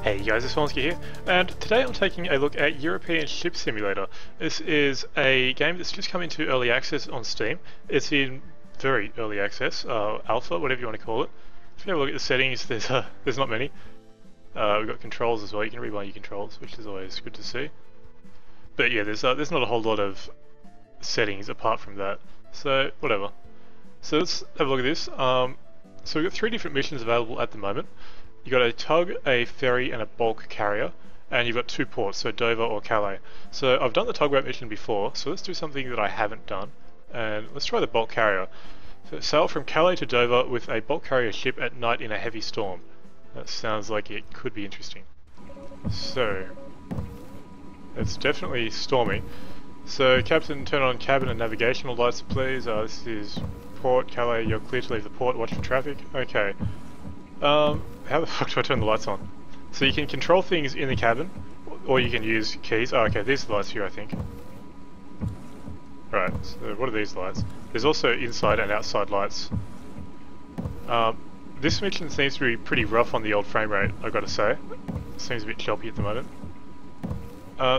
Hey guys, it's Vornskyr here, and today I'm taking a look at European Ship Simulator. This is a game that's just come into early access on Steam. It's in very early access, alpha, whatever you want to call it. If you have a look at the settings, there's not many. We've got controls as well. You can rewind your controls, which is always good to see. But yeah, there's not a whole lot of settings apart from that. So whatever. So let's have a look at this. So we've got 3 different missions available at the moment. You've got a tug, a ferry, and a bulk carrier, and you've got 2 ports, so Dover or Calais. So I've done the tugboat mission before, so let's do something that I haven't done, and let's try the bulk carrier. So sail from Calais to Dover with a bulk carrier ship at night in a heavy storm. That sounds like it could be interesting. So, it's definitely stormy. So Captain, turn on cabin and navigational lights please. This is port, Calais, you're clear to leave the port, watch for traffic. Okay. How the fuck do I turn the lights on? So you can control things in the cabin, or you can use keys. Oh, okay, these are the lights here, I think. Right, so what are these lights? There's also inside and outside lights. This mission seems to be pretty rough on the old frame rate, I've got to say. It seems a bit choppy at the moment.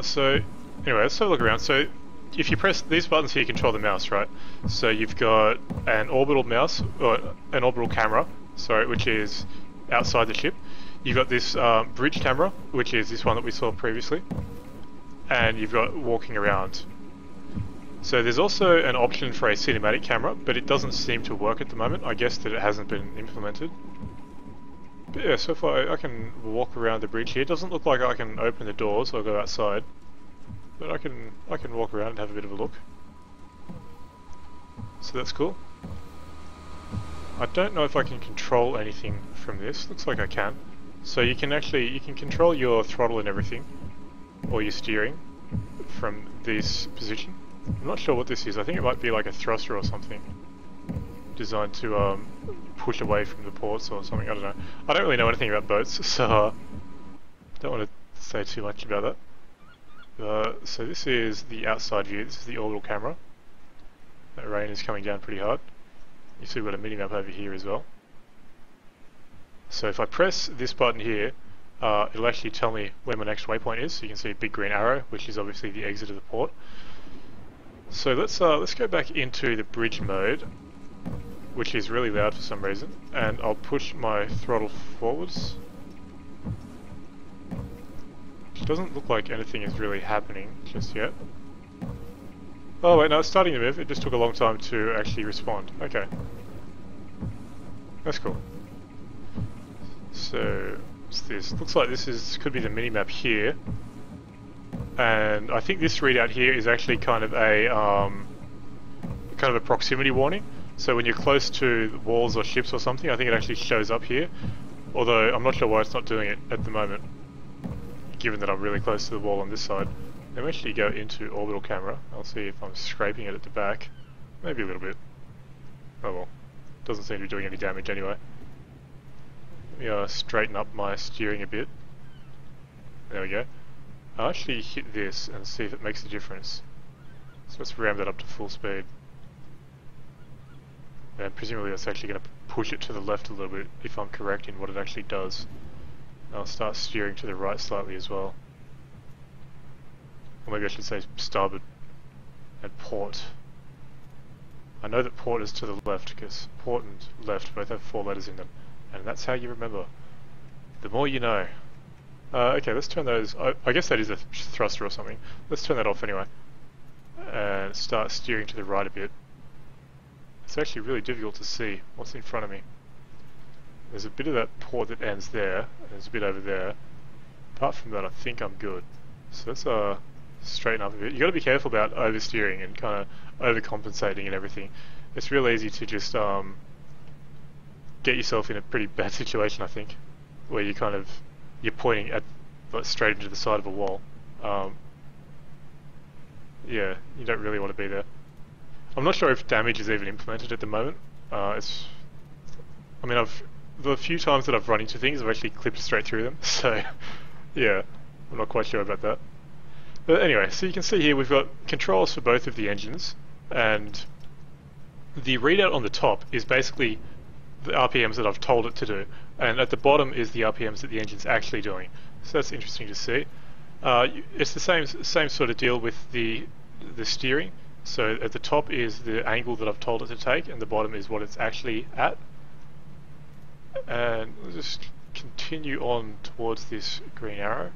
So, anyway, let's have a look around. So, if you press these buttons here, you control the mouse, right? So you've got an orbital mouse, or an orbital camera, sorry, which is outside the ship. You've got this bridge camera, which is this one that we saw previously, and you've got walking around. So there's also an option for a cinematic camera, but it doesn't seem to work at the moment. I guess that it hasn't been implemented. But yeah, so if I can walk around the bridge here, it doesn't look like I can open the doors or go outside, but I can walk around and have a bit of a look. So that's cool. I don't know if I can control anything from this. Looks like I can. So you can control your throttle and everything, or your steering, from this position. I'm not sure what this is. I think it might be like a thruster or something, designed to push away from the ports or something. I don't know. I don't really know anything about boats, so don't want to say too much about that. So this is the outside view. This is the orbital camera. That rain is coming down pretty hard. You see we've got a mini-map over here as well. So if I press this button here, it'll actually tell me where my next waypoint is. So you can see a big green arrow, which is obviously the exit of the port. So let's go back into the bridge mode, which is really loud for some reason, and I'll push my throttle forwards. It doesn't look like anything is really happening just yet. Oh wait, no, it's starting to move. It just took a long time to actually respond. Okay. That's cool. So, what's this? Looks like this could be the mini-map here. And I think this readout here is actually kind of a proximity warning. So when you're close to walls or ships or something, I think it actually shows up here. Although, I'm not sure why it's not doing it at the moment, given that I'm really close to the wall on this side. Let me actually go into orbital camera. I'll see if I'm scraping it at the back. Maybe a little bit. Oh well. Doesn't seem to be doing any damage anyway. Let me straighten up my steering a bit. There we go. I'll actually hit this and see if it makes a difference. So let's ram that up to full speed. And presumably that's actually going to push it to the left a little bit, if I'm correct in what it actually does. I'll start steering to the right slightly as well. Or maybe I should say starboard and port. I know that port is to the left because port and left both have 4 letters in them, and that's how you remember. The more you know. Okay, let's turn those. I guess that is a thruster or something. Let's turn that off anyway, and start steering to the right a bit. It's actually really difficult to see what's in front of me. There's a bit of that port that ends there, and there's a bit over there. Apart from that, I think I'm good. So let's straighten up a bit. You got to be careful about oversteering and kind of overcompensating and everything. It's real easy to just get yourself in a pretty bad situation, I think, where you're pointing at straight into the side of a wall. Yeah, you don't really want to be there. I'm not sure if damage is even implemented at the moment. I mean, the few times that I've run into things, I've actually clipped straight through them. So, yeah, I'm not quite sure about that. But anyway, so you can see here we've got controls for both of the engines, and the readout on the top is basically the RPMs that I've told it to do, and at the bottom is the RPMs that the engine's actually doing. So that's interesting to see. It's the same sort of deal with the steering. So at the top is the angle that I've told it to take, and the bottom is what it's actually at. And we'll just continue on towards this green arrow.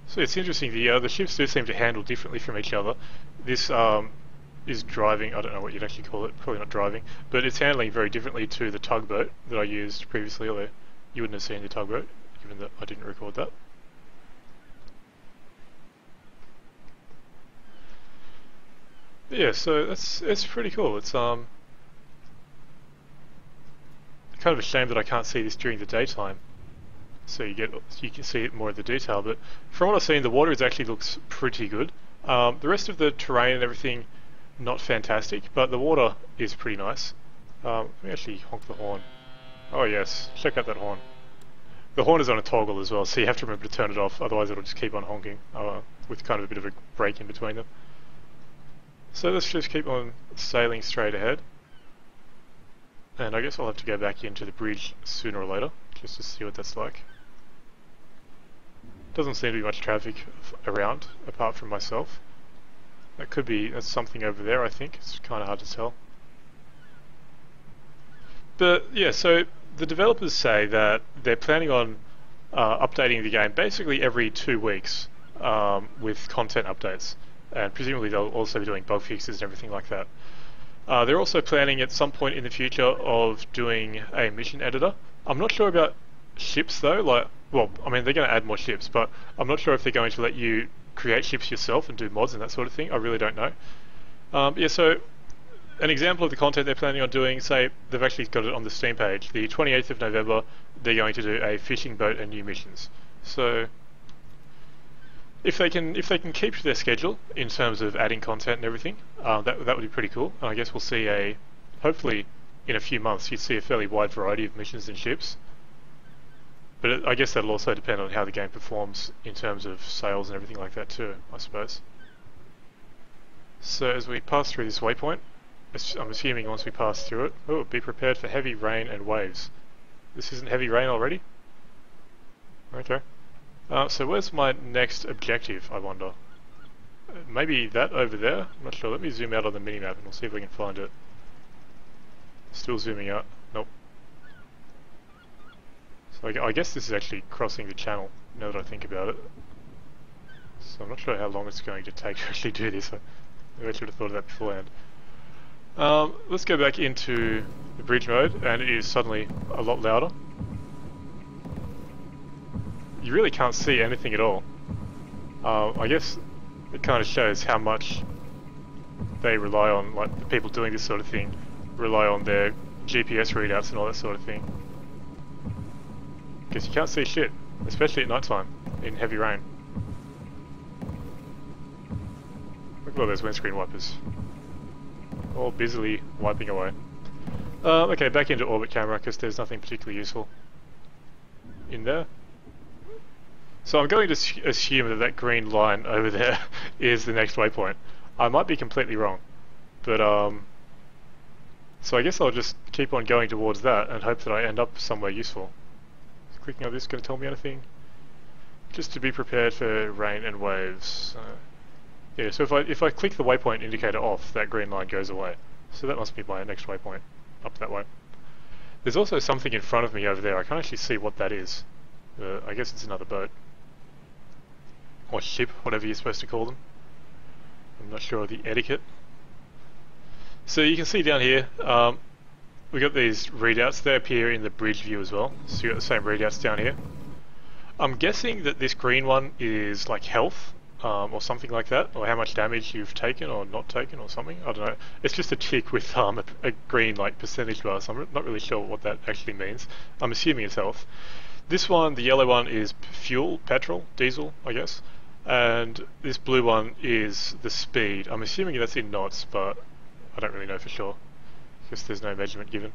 So it's interesting, the ships do seem to handle differently from each other. This is driving, I don't know what you'd actually call it, probably not driving, but it's handling very differently to the tugboat that I used previously, although you wouldn't have seen the tugboat, given that I didn't record that. But yeah, so it's pretty cool. It's kind of a shame that I can't see this during the daytime, so you can see it more of the detail. But from what I've seen, the water actually looks pretty good. The rest of the terrain and everything, not fantastic, but the water is pretty nice. Let me actually honk the horn. Oh yes, check out that horn. The horn is on a toggle as well, so you have to remember to turn it off, otherwise it'll just keep on honking, with kind of a bit of a break in between them. So let's just keep on sailing straight ahead. And I guess I'll have to go back into the bridge sooner or later, just to see what that's like. Doesn't seem to be much traffic around, apart from myself. That's something over there, I think. It's kind of hard to tell. But yeah, so the developers say that they're planning on updating the game basically every 2 weeks with content updates. And presumably they'll also be doing bug fixes and everything like that. They're also planning at some point in the future of doing a mission editor. I'm not sure about ships though, well, I mean they're going to add more ships, but I'm not sure if they're going to let you create ships yourself and do mods and that sort of thing. I really don't know. Yeah, so an example of the content they're planning on doing, say they've actually got it on the Steam page, the 28th of November they're going to do a fishing boat and new missions. So if they can keep to their schedule in terms of adding content and everything, that would be pretty cool. And I guess we'll see hopefully in a few months you'd see a fairly wide variety of missions and ships. But I guess that'll also depend on how the game performs in terms of sales and everything like that too, I suppose. So as we pass through this waypoint, I'm assuming once we pass through it, oh, be prepared for heavy rain and waves. This isn't heavy rain already? Okay. So where's my next objective, I wonder? Maybe that over there? I'm not sure. Let me zoom out on the minimap and we'll see if we can find it. Still zooming out. Nope. So I guess this is actually crossing the channel, now that I think about it. So I'm not sure how long it's going to take to actually do this. I should have thought of that beforehand. Let's go back into the bridge mode, and it is suddenly a lot louder. You really can't see anything at all. I guess it kind of shows how much they rely on, like the people doing this sort of thing, rely on their GPS readouts and all that sort of thing. Because you can't see shit, especially at night time in heavy rain. Look at all those windscreen wipers, all busily wiping away. Okay, back into orbit camera because there's nothing particularly useful in there. So I'm going to assume that that green line over there is the next waypoint. I might be completely wrong, but so I guess I'll just keep on going towards that and hope that I end up somewhere useful. Is clicking on this going to tell me anything? Just to be prepared for rain and waves. Yeah, so if I click the waypoint indicator off, that green line goes away. So that must be my next waypoint, up that way. There's also something in front of me over there. I can't actually see what that is. I guess it's another boat. Or ship, whatever you're supposed to call them. I'm not sure of the etiquette. So you can see down here, we got these readouts. They appear in the bridge view as well. So you got the same readouts down here. I'm guessing that this green one is like health, or something like that, or how much damage you've taken or not taken or something. I don't know. It's just a tick with a green like percentage bar, so I'm not really sure what that actually means. I'm assuming it's health. This one, the yellow one, is fuel, petrol, diesel, I guess. And this blue one is the speed. I'm assuming that's in knots, but I don't really know for sure, because there's no measurement given.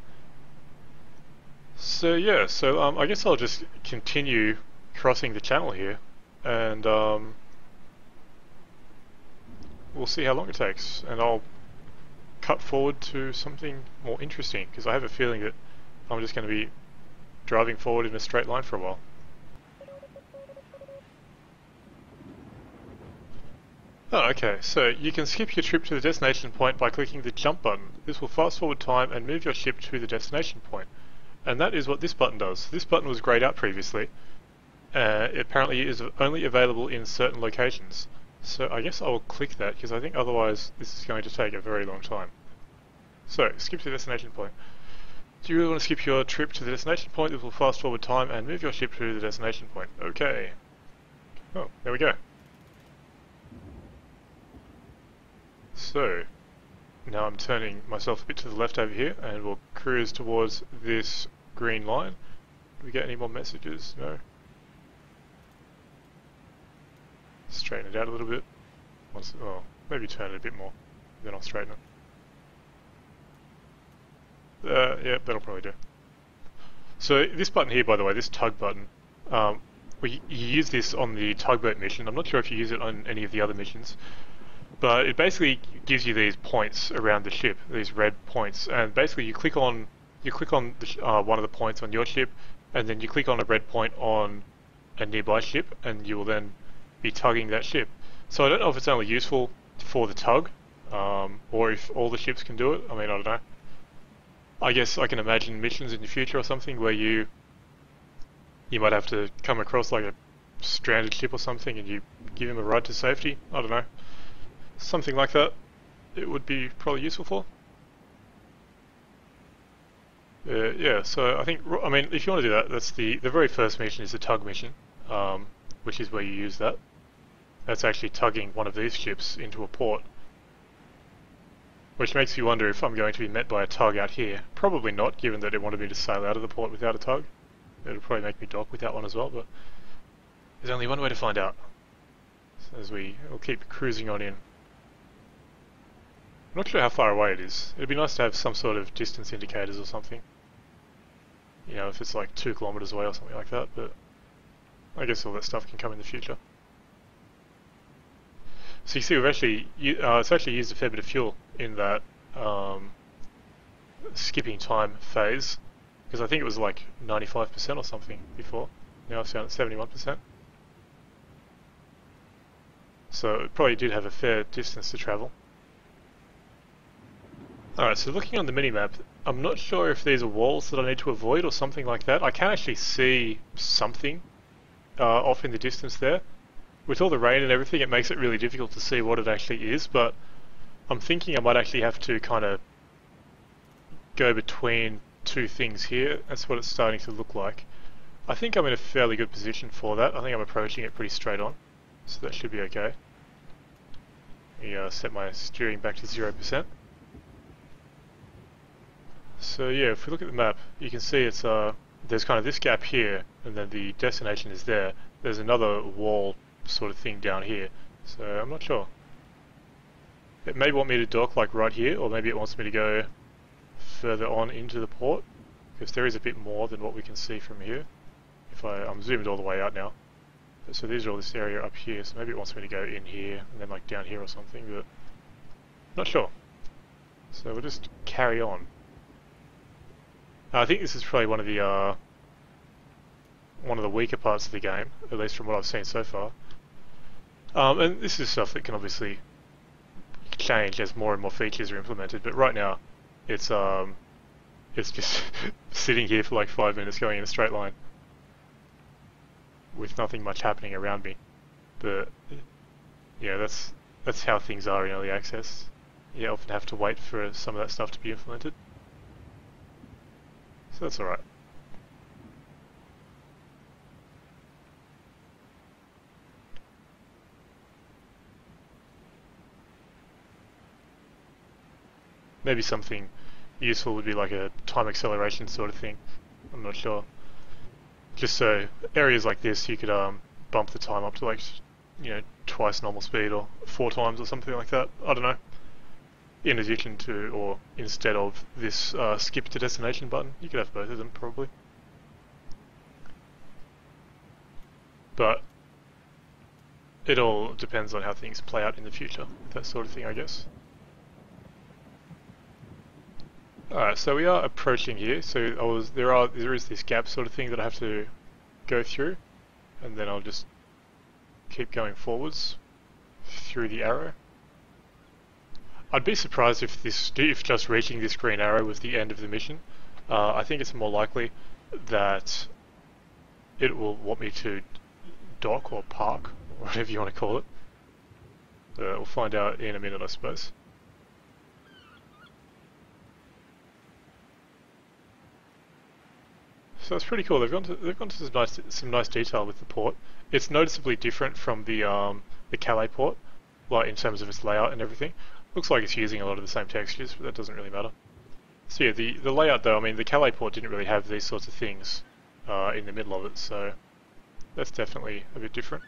So yeah, I guess I'll just continue crossing the channel here, and we'll see how long it takes, and I'll cut forward to something more interesting, because I have a feeling that I'm just going to be driving forward in a straight line for a while. Oh, okay, so you can skip your trip to the destination point by clicking the jump button. This will fast forward time and move your ship to the destination point. And that is what this button does. This button was greyed out previously. It apparently is only available in certain locations. So I guess I will click that because I think otherwise this is going to take a very long time. So, skip to the destination point. Do you really want to skip your trip to the destination point? This will fast forward time and move your ship to the destination point. Okay. Oh, there we go. So, now I'm turning myself a bit to the left over here and we'll cruise towards this green line. Do we get any more messages? No. Straighten it out a little bit. Oh, maybe turn it a bit more, then I'll straighten it. Yeah, that'll probably do. So this button here, by the way, this tug button, you use this on the tugboat mission. I'm not sure if you use it on any of the other missions, but it basically gives you these points around the ship, these red points, and basically you click on the, one of the points on your ship, and then you click on a red point on a nearby ship, and you will then be tugging that ship. So I don't know if it's only useful for the tug, or if all the ships can do it. I mean, I don't know. I guess I can imagine missions in the future or something where you might have to come across like a stranded ship or something and you give him a ride to safety. I don't know. Something like that it would be probably useful for. Yeah, so I mean, if you want to do that, that's the very first mission is the tug mission, which is where you use that. That's actually tugging one of these ships into a port. Which makes you wonder if I'm going to be met by a tug out here. Probably not, given that it wanted me to sail out of the port without a tug. It'll probably make me dock with that one as well, but there's only one way to find out. So as we'll keep cruising on in. I'm not sure how far away it is. It'd be nice to have some sort of distance indicators or something. You know, if it's like 2 kilometers away or something like that, but I guess all that stuff can come in the future. So you see we've actually, it's actually used a fair bit of fuel in that skipping time phase, because I think it was like 95% or something before. Now it's down at 71%. So it probably did have a fair distance to travel. Alright, so looking on the minimap, I'm not sure if these are walls that I need to avoid or something like that. I can actually see something off in the distance there. With all the rain and everything, it makes it really difficult to see what it actually is, but I'm thinking I might actually have to kind of go between 2 things here. That's what it's starting to look like. I think I'm in a fairly good position for that. I think I'm approaching it pretty straight on, so that should be okay. Let me set my steering back to 0%. So yeah, if we look at the map, you can see it's there's kind of this gap here, and then the destination is there. There's another wall sort of thing down here, so I'm not sure. It may want me to dock like right here, or maybe it wants me to go further on into the port, because there is a bit more than what we can see from here. If I'm zoomed all the way out now. So these are all this area up here, so maybe it wants me to go in here and then like down here or something, but not sure. So we'll just carry on. I think this is probably one of the weaker parts of the game, at least from what I've seen so far. And this is stuff that can obviously change as more and more features are implemented, but right now it's just sitting here for like 5 minutes going in a straight line with nothing much happening around me. But yeah, that's how things are in early access. You often have to wait for some of that stuff to be implemented. So that's alright. Maybe something useful would be like a time acceleration sort of thing. I'm not sure. Just so areas like this, you could bump the time up to like, you know, twice normal speed or 4 times or something like that. I don't know. In addition to, or instead of this skip to destination button, you could have both of them probably. But it all depends on how things play out in the future, that sort of thing, I guess. Alright, so we are approaching here. So there is this gap sort of thing that I have to go through, and then I'll just keep going forwards through the arrow. I'd be surprised if just reaching this green arrow was the end of the mission. I think it's more likely that it will want me to dock or park, or whatever you want to call it. We'll find out in a minute, I suppose. So it's pretty cool. They've gone to some nice detail with the port. It's noticeably different from the Calais port, like in terms of its layout and everything. Looks like it's using a lot of the same textures, but that doesn't really matter. So yeah, the layout though, I mean the Calais port didn't really have these sorts of things in the middle of it, so that's definitely a bit different.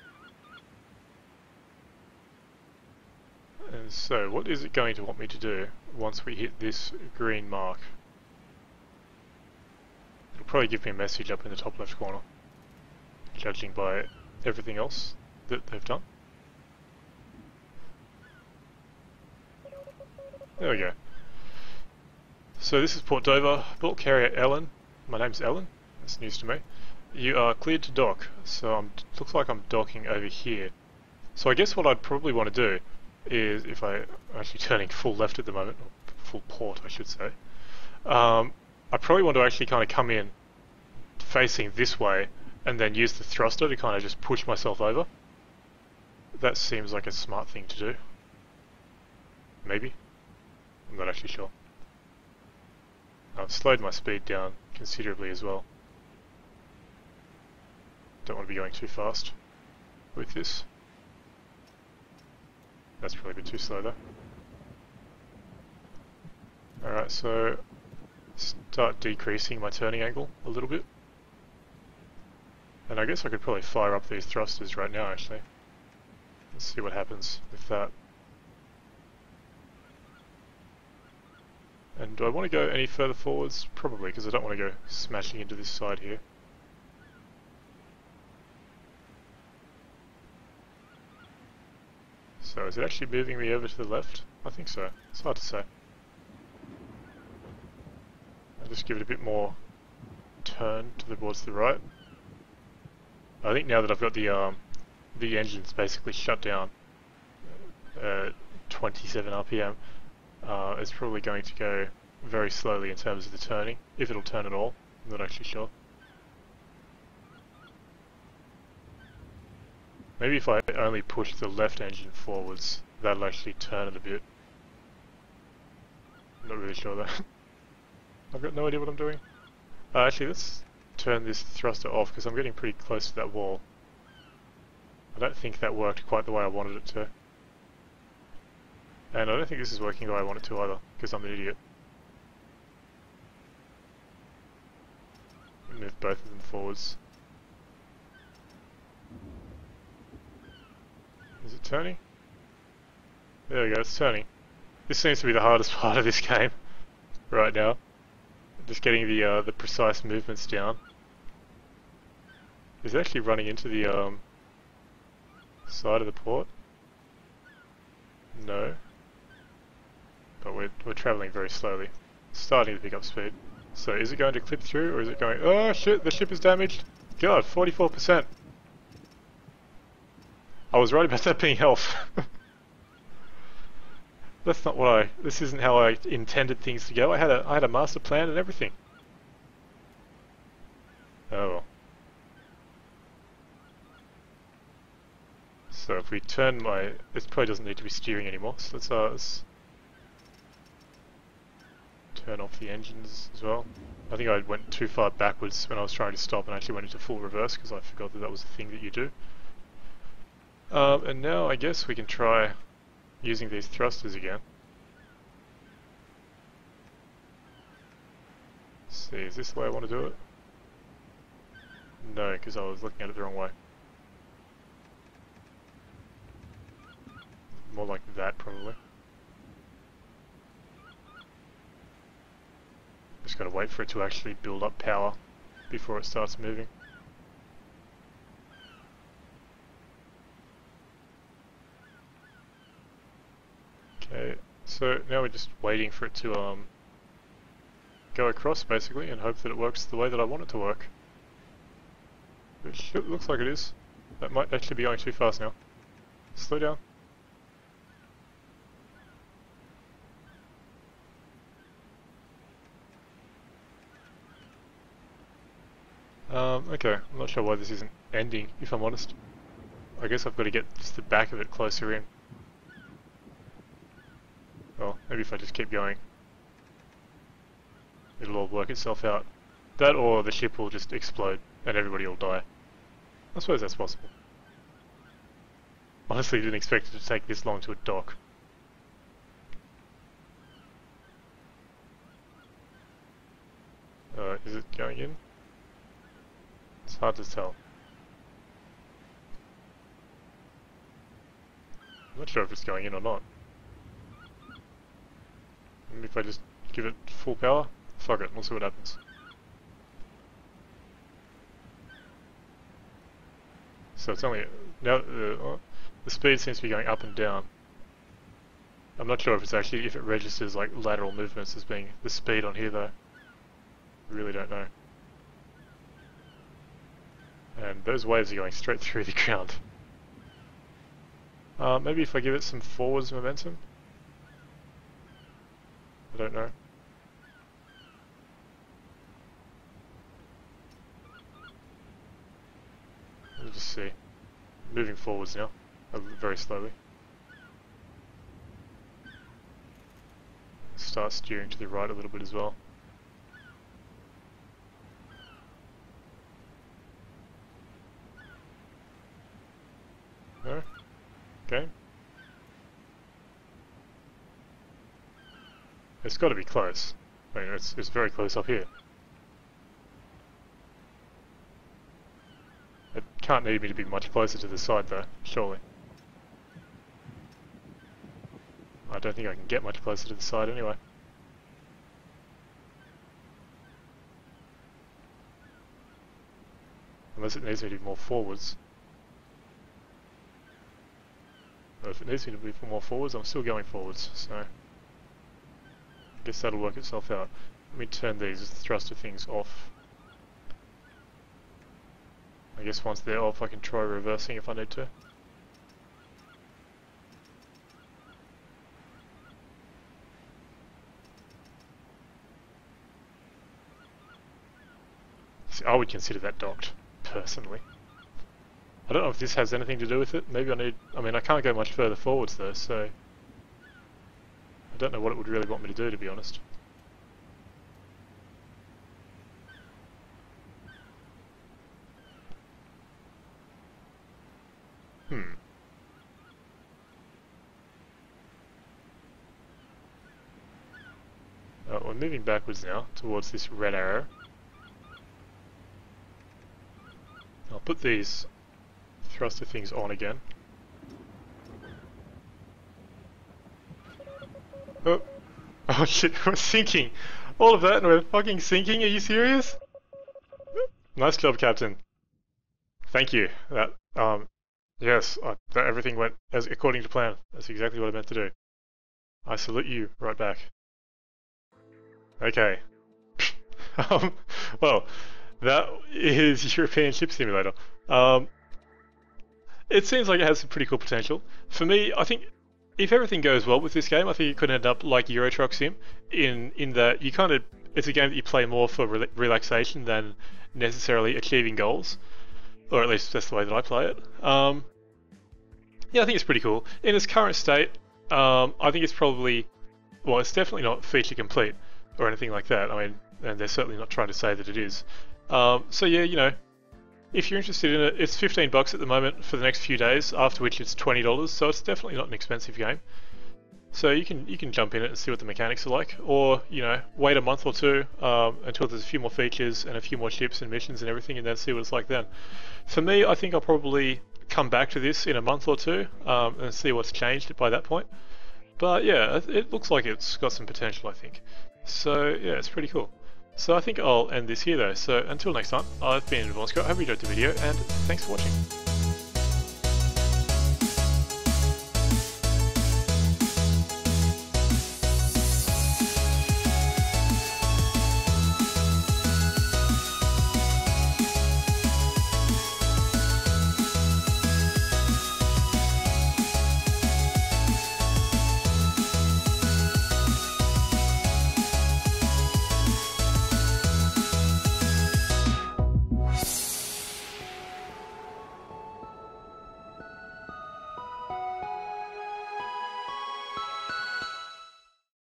And so what is it going to want me to do once we hit this green mark? It'll probably give me a message up in the top left corner, judging by everything else that they've done. There we go. So this is Port Dover, bulk carrier Ellen. My name's Ellen, that's news to me. You are cleared to dock, so looks like I'm docking over here. So I guess what I'd probably want to do is, if I'm actually turning full left at the moment, or full port I should say, I probably want to actually kind of come in facing this way and then use the thruster to kind of just push myself over. That seems like a smart thing to do. Maybe. I'm not actually sure. I've slowed my speed down considerably as well. Don't want to be going too fast with this. That's probably a bit too slow though. Alright, so start decreasing my turning angle a little bit. And I guess I could probably fire up these thrusters right now actually. Let's see what happens with that. And do I want to go any further forwards? Probably, because I don't want to go smashing into this side here. So is it actually moving me over to the left? I think so. It's hard to say. I'll just give it a bit more turn towards the right. I think now that I've got the engines basically shut down, 27 RPM, it's probably going to go very slowly in terms of the turning, if it'll turn at all. I'm not actually sure. Maybe if I only push the left engine forwards, that'll actually turn it a bit. I'm not really sure though. I've got no idea what I'm doing. Actually, let's turn this thruster off because I'm getting pretty close to that wall. I don't think that worked quite the way I wanted it to. And I don't think this is working the way I want it to either, because I'm an idiot. Move both of them forwards. Is it turning? There we go, it's turning. This seems to be the hardest part of this game right now. Just getting the precise movements down. Is it actually running into the side of the port? No. But we're travelling very slowly. It's starting to pick up speed. So is it going to clip through, or is it going... Oh shit, the ship is damaged! God, 44%! I was right about that being health. That's not what this isn't how I intended things to go. I had a master plan and everything. Oh well. So if we turn this probably doesn't need to be steering anymore, so let's turn off the engines as well. I think I went too far backwards when I was trying to stop and actually went into full reverse because I forgot that was a thing that you do. And now I guess we can try using these thrusters again. Let's see, is this the way I want to do it? No, because I was looking at it the wrong way. More like that, probably. Just gotta wait for it to actually build up power before it starts moving. Okay, so now we're just waiting for it to go across basically and hope that it works the way that I want it to work. Which looks like it is. That might actually be going too fast now. Slow down. Okay, I'm not sure why this isn't ending, if I'm honest. I guess I've got to get just the back of it closer in. Well, maybe if I just keep going, it'll all work itself out. That or the ship will just explode and everybody will die. I suppose that's possible. Honestly, didn't expect it to take this long to a dock. Is it going in? It's hard to tell. I'm not sure if it's going in or not. Maybe if I just give it full power? Fuck it, we'll see what happens. So it's only... now the speed seems to be going up and down. I'm not sure if it's actually, if it registers like lateral movements as being the speed on here though. I really don't know. And those waves are going straight through the ground. Maybe if I give it some forwards momentum? I don't know. Let's just see. Moving forwards now, very slowly. Start steering to the right a little bit as well. No? Okay. It's got to be close. I mean, it's very close up here. It can't need me to be much closer to the side though, surely. I don't think I can get much closer to the side anyway. Unless it needs me to be more forwards. But if it needs me to be more forwards, I'm still going forwards, so... I guess that'll work itself out. Let me turn these thruster things off. I guess once they're off I can try reversing if I need to. See, I would consider that docked, personally. I don't know if this has anything to do with it. Maybe I mean I can't go much further forwards though, so... I don't know what it would really want me to do, to be honest. We're moving backwards now, towards this red arrow. I'll put these thruster things on again. Oh, oh shit, we're sinking! All of that and we're fucking sinking, are you serious? Nice job, Captain. Thank you. Yes, everything went as according to plan. That's exactly what I meant to do. I salute you right back. Okay. Well, that is European Ship Simulator. It seems like it has some pretty cool potential. For me, I think if everything goes well with this game, I think it could end up like Euro Truck Sim, in that you kind of, it's a game that you play more for relaxation than necessarily achieving goals, or at least that's the way that I play it. Yeah, I think it's pretty cool. In its current state, I think it's probably, well, it's definitely not feature complete or anything like that. I mean, and they're certainly not trying to say that it is. So yeah, you know, if you're interested in it, it's $15 at the moment for the next few days, after which it's $20, so it's definitely not an expensive game. So you can jump in it and see what the mechanics are like, or, you know, wait a month or two until there's a few more features and a few more ships and missions and everything, and then see what it's like then. For me, I think I'll probably come back to this in a month or two and see what's changed by that point. But yeah, it looks like it's got some potential, I think. So yeah, it's pretty cool. So I think I'll end this here though. So until next time, I've been Vornskyr. I hope you enjoyed the video, and thanks for watching.